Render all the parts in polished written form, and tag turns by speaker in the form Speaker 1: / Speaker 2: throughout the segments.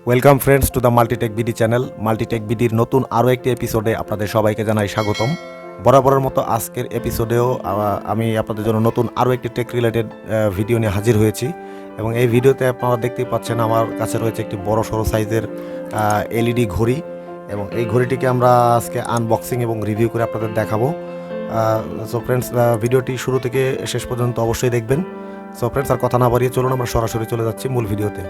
Speaker 1: Welcome friends to the Multitech BD channel. Multitech বিডির নতুন আরও একটি এপিসোডে আপনাদের সবাইকে জানাই স্বাগতম। বরাবরের মতো আজকের এপিসোডেও আমি আপনাদের জন্য নতুন আরও একটি টেক রিলেটেড ভিডিও নিয়ে হাজির হয়েছি এবং এই ভিডিওতে আপনারা দেখতেই পাচ্ছেন আমার কাছে রয়েছে একটি বড় সড়ো সাইজের এলইডি ঘড়ি এবং এই ঘড়িটিকে আমরা আজকে আনবক্সিং এবং রিভিউ করে আপনাদের দেখাবো। সো ফ্রেন্ডস, ভিডিওটি শুরু থেকে শেষ পর্যন্ত অবশ্যই দেখবেন। সো ফ্রেন্ডস, আর কথা না বাড়িয়ে চলুন আমরা সরাসরি চলে যাচ্ছি মূল ভিডিওতে।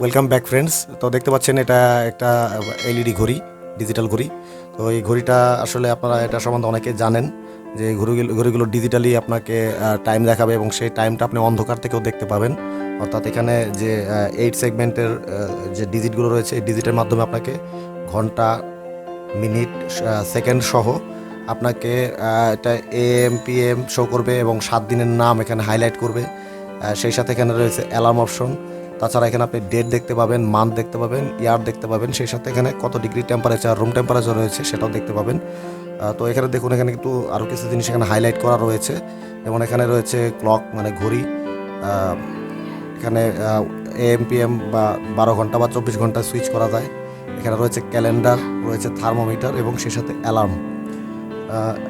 Speaker 1: Welcome back friends. তো দেখতে পাচ্ছেন এটা একটা এলইডি ঘড়ি, ডিজিটাল ঘড়ি। তো এই ঘড়িটা আসলে আপনারা এটা সম্বন্ধে অনেকে জানেন যে ঘড়িগুলো ডিজিটালি আপনাকে টাইম দেখাবে এবং সেই টাইমটা আপনি অন্ধকার থেকেও দেখতে পাবেন। অর্থাৎ এখানে যে 8 সেগমেন্টের যে ডিজিটগুলো রয়েছে এই ডিজিটের মাধ্যমে আপনাকে ঘন্টা, মিনিট, সেকেন্ড সহ আপনাকে এটা AM PM শো করবে এবং 7 দিনের নাম এখানে হাইলাইট করবে। সেই সাথে এখানে রয়েছে অ্যালার্ম অপশন। তাছাড়া এখানে আপনি ডেট দেখতে পাবেন, মান্থ দেখতে পাবেন, ইয়ার দেখতে পাবেন। সেই সাথে এখানে কত ডিগ্রি টেম্পারেচার, রুম টেম্পারেচার রয়েছে সেটাও দেখতে পাবেন। তো এখানে দেখুন, এখানে কিন্তু আরও কিছু জিনিস এখানে হাইলাইট করা রয়েছে এবং এখানে রয়েছে ক্লক মানে ঘড়ি। এখানে AM PM বা 12 ঘন্টা বা 24 ঘন্টা সুইচ করা যায়। এখানে রয়েছে ক্যালেন্ডার, রয়েছে থার্মোমিটার এবং সেই সাথে অ্যালার্ম।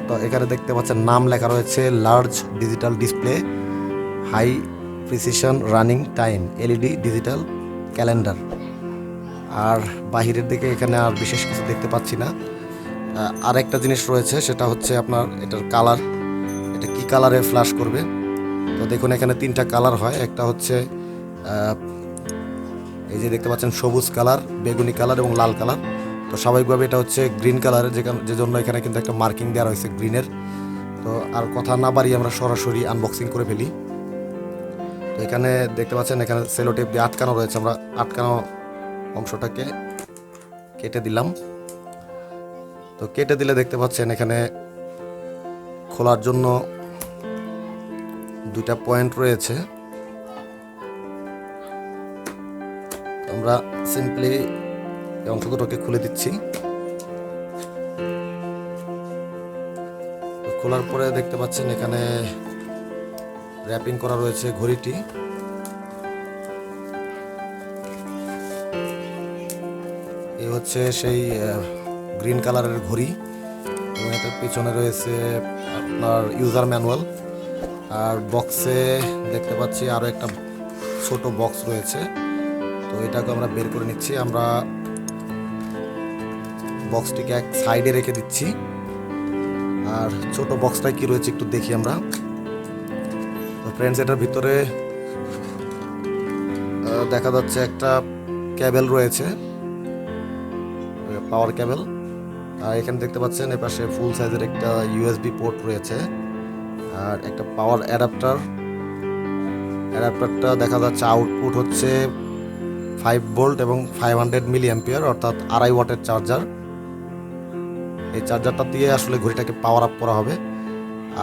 Speaker 1: তো এখানে দেখতে পাচ্ছেন নাম লেখা রয়েছে large digital display high precision running time LED digital calendar. আর বাহিরের দিকে এখানে আর বিশেষ কিছু দেখতে পাচ্ছি না। আর একটা জিনিস রয়েছে, সেটা হচ্ছে আপনার এটার কালার, এটা কি কালারে ফ্ল্যাশ করবে। তো দেখুন এখানে 3টা কালার হয়। একটা হচ্ছে এই যে দেখতে পাচ্ছেন সবুজ কালার, বেগুনি কালার এবং লাল কালার। তো স্বাভাবিকভাবে এটা হচ্ছে গ্রিন কালারের, যে জন্য এখানে কিন্তু একটা মার্কিং দেওয়া হয়েছে গ্রিনের। তো আর কথা না বাড়িয়ে আমরা সরাসরি আনবক্সিং করে ফেলি। তো এখানে দেখতে পাচ্ছেন এখানে সেলো টেপ দিয়ে আটকানো রয়েছে। আমরা আটকানো অংশটাকে কেটে দিলাম। তো কেটে দিলে দেখতে পাচ্ছেন এখানে খোলার জন্য 2টা পয়েন্ট রয়েছে। আমরা সিম্পলি এই অংশ দুটোকে খুলে দিচ্ছি। খোলার পরে দেখতে পাচ্ছেন এখানে র্যাপিং করা রয়েছে ঘড়িটি। এই হচ্ছে সেই গ্রিন কালারের ঘড়ি এবং এটার পিছনে রয়েছে আপনার ইউজার ম্যানুয়াল। আর বক্সে দেখতে পাচ্ছি আরও একটা ছোট বক্স রয়েছে। তো এটাকে আমরা বের করে নিচ্ছি। আমরা বক্সটিকে এক সাইডে রেখে দিচ্ছি। আর ছোট বক্সটায় কি রয়েছে একটু দেখি আমরা। তো ফ্রেন্ডস, এটার ভিতরে দেখা যাচ্ছে একটা কেবল রয়েছে, পাওয়ার কেবল। আর এখানে দেখতে পাচ্ছেন এপাশে ফুল সাইজের একটা USB পোর্ট রয়েছে আর একটা পাওয়ার অ্যাডাপ্টারটা দেখা যাচ্ছে আউটপুট হচ্ছে 5 ভোল্ট এবং 500 মিলি অ্যাম্পিয়ার, অর্থাৎ 2.5 ওয়াটের চার্জার। এই চার্জারটা দিয়ে আসলে ঘড়িটাকে পাওয়ার আপ করা হবে।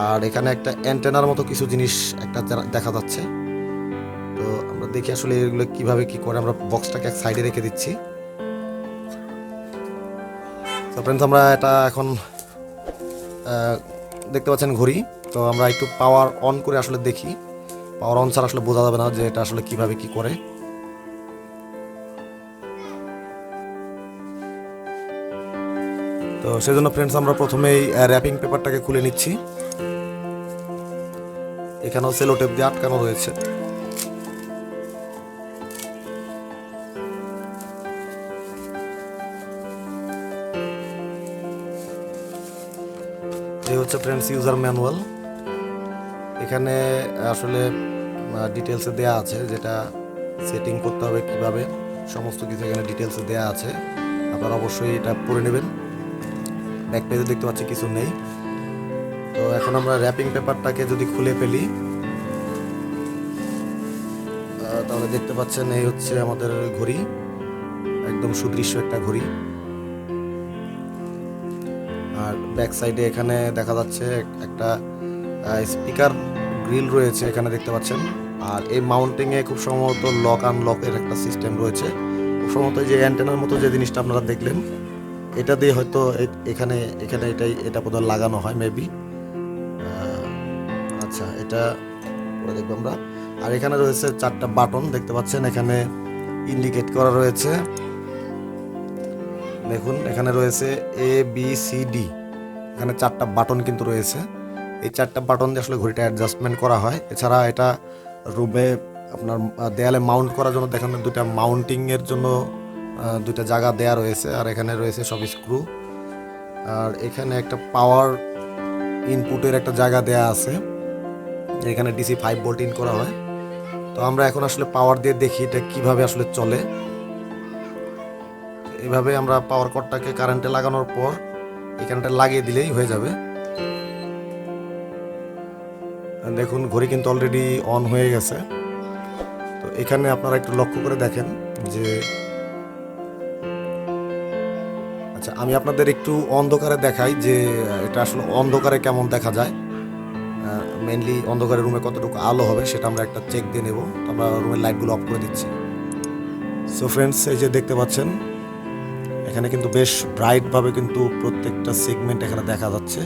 Speaker 1: আর এখানে একটা অ্যান্টেনার মতো কিছু জিনিস একটা দেখা যাচ্ছে। তো আমরা দেখি আসলে এগুলো কিভাবে কি করে। আমরা বক্সটাকে এক সাইডে রেখে দিচ্ছি। তো ফ্রেন্ডস, আমরা এটা এখন দেখতে পাচ্ছেন ঘড়ি। তো আমরা একটু পাওয়ার অন করে আসলে দেখি। পাওয়ার অন ছাড়া আসলে বোঝা যাবে না যে এটা আসলে কিভাবে কি করে। তো সেজন্য ফ্রেন্ডস আমরা প্রথমেই র্যাপিং পেপারটাকে খুলে নিচ্ছি। এখানেও সেলো টেপ দিয়ে আটকানো রয়েছে। এই হচ্ছে ফ্রেন্ডস ইউজার ম্যানুয়াল। এখানে আসলে ডিটেলসে দেয়া আছে যেটা সেটিং করতে হবে কিভাবে, সমস্ত কিছু এখানে ডিটেলসে দেয়া আছে। আপনারা অবশ্যই এটা পড়ে নেবেন। ব্যাক পেজে দেখতে পাচ্ছি কিছু নেই। তো এখন আমরা র্যাপিং পেপারটাকে যদি খুলে ফেলি তাহলে দেখতে পাচ্ছেন এই হচ্ছে আমাদের ঘড়ি, একদম সুদৃশ্য একটা ঘড়ি। আর ব্যাক সাইডে এখানে দেখা যাচ্ছে একটা স্পিকার গ্রিল রয়েছে, এখানে দেখতে পাচ্ছেন আর এই মাউন্টিংয়ে খুব সম্ভবত লক আনলকের একটা সিস্টেম রয়েছে। খুব সম্ভবত যে অ্যান্টেনার মতো যে জিনিসটা আপনারা দেখলেন, এটা দিয়ে হয়তো এখানে এটা বোধহয় লাগানো হয় মেবি। আচ্ছা, এটা পরে দেখবো আমরা। আর এখানে রয়েছে 4টা বাটন দেখতে পাচ্ছেন, এখানে ইন্ডিকেট করা রয়েছে। দেখুন এখানে রয়েছে ABCD, এখানে 4টা বাটন কিন্তু রয়েছে। এই 4টা বাটন দিয়ে আসলে ঘড়িটা অ্যাডজাস্টমেন্ট করা হয়। এছাড়া এটা রুমে আপনার দেয়ালে মাউন্ট করার জন্য দেখেন 2টা মাউন্টিংয়ের জন্য 2টা জায়গা দেয়া রয়েছে। আর এখানে রয়েছে সব স্ক্রু। আর এখানে একটা পাওয়ার ইনপুটের একটা জায়গা দেয়া আছে, এখানে DC 5 ভোল্ট ইন করা হয়। তো আমরা এখন আসলে পাওয়ার দিয়ে দেখি এটা কিভাবে আসলে চলে। এইভাবে আমরা পাওয়ার কর্ডটাকে কারেন্টে লাগানোর পর এই কারেন্টে লাগিয়ে দিলেই হয়ে যাবে। দেখুন ঘড়ি কিন্তু অলরেডি অন হয়ে গেছে। তো এখানে আপনারা একটু লক্ষ্য করে দেখেন যে, আচ্ছা আমি আপনাদের একটু অন্ধকারে দেখাই যে এটা আসলে অন্ধকারে কেমন দেখা যায়। মেইনলি অন্ধকারে রুমে কতটুকু আলো হবে সেটা আমরা একটা চেক দিয়ে নেব। আমরা রুমের লাইটগুলো অফ করে দিচ্ছি। সো ফ্রেন্ডস, এই যে দেখতে পাচ্ছেন এখানে কিন্তু বেশ ব্রাইটভাবে কিন্তু প্রত্যেকটা সেগমেন্ট এখানে দেখা যাচ্ছে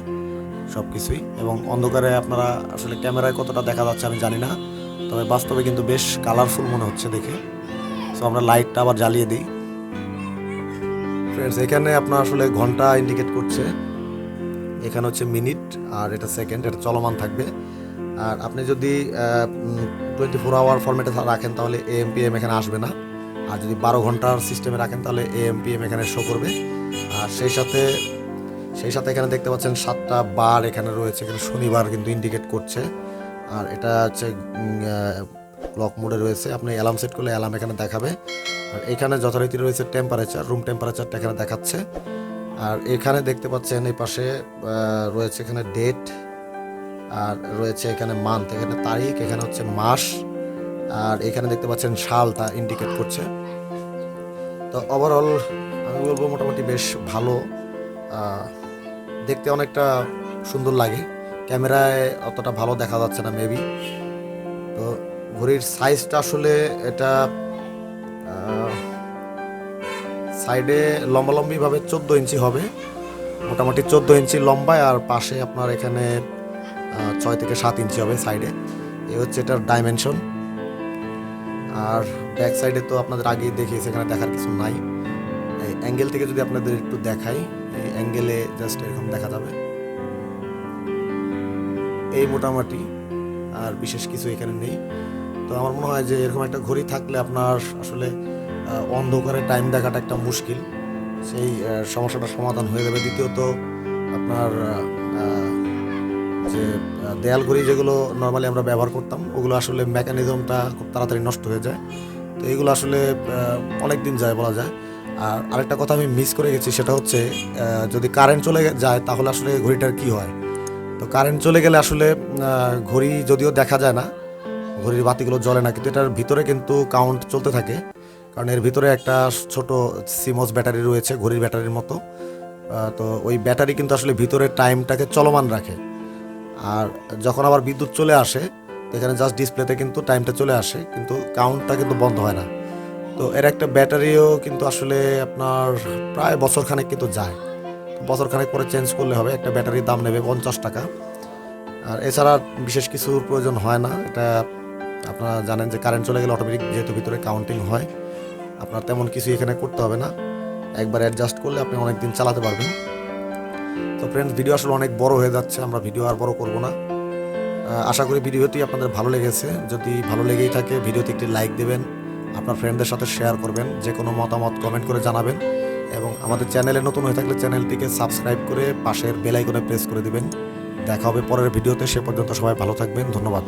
Speaker 1: সব কিছুই। এবং অন্ধকারে আপনারা আসলে ক্যামেরায় কতটা দেখা যাচ্ছে আমি জানি না, তবে বাস্তবে কিন্তু বেশ কালারফুল মনে হচ্ছে দেখে। সো আমরা লাইটটা আবার জ্বালিয়ে দিই। ফ্রেন্ডস, এখানে আপনার আসলে ঘন্টা ইন্ডিকেট করছে, এখানে হচ্ছে মিনিট, আর এটা সেকেন্ড, এটা চলমান থাকবে। আর আপনি যদি 24 আওয়ার ফরম্যাটে রাখেন তাহলে AM PM এখানে আসবে না। আর যদি 12 ঘন্টার সিস্টেমে রাখেন তাহলে AM PM এখানে শো করবে। আর সেই সাথে এখানে দেখতে পাচ্ছেন 7টা বার এখানে রয়েছে, এখানে শনিবার কিন্তু ইন্ডিকেট করছে। আর এটা হচ্ছে ক্লক মোডে রয়েছে, আপনি অ্যালার্ম সেট করলে অ্যালার্ম এখানে দেখাবে। আর এখানে যথারীতি রয়েছে টেম্পারেচার, রুম টেম্পারেচারটা এখানে দেখাচ্ছে। আর এখানে দেখতে পাচ্ছেন এই পাশে রয়েছে এখানে ডেট, আর রয়েছে এখানে মান্থ, এখানে তারিখ, এখানে হচ্ছে মাস, আর এখানে দেখতে পাচ্ছেন সালটা ইন্ডিকেট করছে। তো ওভারঅল আমি বলবো মোটামুটি বেশ ভালো, দেখতে অনেকটা সুন্দর লাগে। ক্যামেরায় অতটা ভালো দেখা যাচ্ছে না মেবি। তো ঘড়ির সাইজটা আসলে এটা সাইডে লম্বালম্বিভাবে 14 ইঞ্চি হবে, মোটামুটি 14 ইঞ্চি লম্বায়। আর পাশে আপনার এখানে 6 থেকে 7 ইঞ্চি হবে সাইডে। এই হচ্ছে এটার ডাইমেনশন। আর ব্যাক সাইডে তো আপনাদের আগেই দেখিয়েছি, এখানে দেখার কিছু নাই। এই অ্যাঙ্গেল থেকে যদি আপনাদের একটু দেখাই, এই অ্যাঙ্গেলে জাস্ট এরকম দেখা যাবে, এই মোটামুটি, আর বিশেষ কিছু এখানে নেই। তো আমার মনে হয় যে এরকম একটা ঘড়ি থাকলে আপনার আসলে অন্ধকারে টাইম দেখাটা একটা মুশকিল, সেই সমস্যাটা সমাধান হয়ে যাবে। দ্বিতীয়ত আপনার যে দেয়াল ঘড়ি যেগুলো নর্মালি আমরা ব্যবহার করতাম, ওগুলো আসলে মেকানিজমটা খুব তাড়াতাড়ি নষ্ট হয়ে যায়। তো এগুলো আসলে অনেক দিন যায় বলা যায়। আর আরেকটা কথা আমি মিস করে গেছি, সেটা হচ্ছে যদি কারেন্ট চলে যায় তাহলে আসলে ঘড়িটার কি হয়। তো কারেন্ট চলে গেলে আসলে ঘড়ি যদিও দেখা যায় না, ঘড়ির বাতিগুলো জ্বলে না, কিন্তু এটার ভিতরে কিন্তু কাউন্ট চলতে থাকে। কারণ এর ভিতরে একটা ছোট সিমস ব্যাটারি রয়েছে ঘড়ির ব্যাটারির মতো। তো ওই ব্যাটারি কিন্তু আসলে ভিতরে টাইমটাকে চলমান রাখে। আর যখন আবার বিদ্যুৎ চলে আসে, এখানে জাস্ট ডিসপ্লেতে কিন্তু টাইমটা চলে আসে, কিন্তু কাউন্টটা কিন্তু বন্ধ হয় না। তো এর একটা ব্যাটারিও কিন্তু আসলে আপনার প্রায় বছরখানেক কিন্তু যায়। বছরখানেক পরে চেঞ্জ করলে হবে। একটা ব্যাটারির দাম নেবে 50 টাকা। আর এছাড়া বিশেষ কিছুর প্রয়োজন হয় না। এটা আপনারা জানেন যে কারেন্ট চলে গেলে অটোমেটিক যেহেতু ভিতরে কাউন্টিং হয়, আপনার তেমন কিছু এখানে করতে হবে না। একবার অ্যাডজাস্ট করলে আপনি অনেক দিন চালাতে পারবেন। তো ফ্রেন্ডস, ভিডিও আসলে অনেক বড় হয়ে যাচ্ছে, আমরা ভিডিও আর বড় করব না। আশা করি ভিডিওটি আপনাদের ভালো লেগেছে। যদি ভালো লেগেই থাকে ভিডিওতে একটি লাইক দেবেন, আপনার ফ্রেন্ডদের সাথে শেয়ার করবেন, যে কোনো মতামত কমেন্ট করে জানাবেন। এবং আমাদের চ্যানেলে নতুন হয়ে থাকলে চ্যানেলটিকে সাবস্ক্রাইব করে পাশের বেল আইকনে প্রেস করে দিবেন। দেখা হবে পরের ভিডিওতে। সে পর্যন্ত সবাই ভালো থাকবেন। ধন্যবাদ।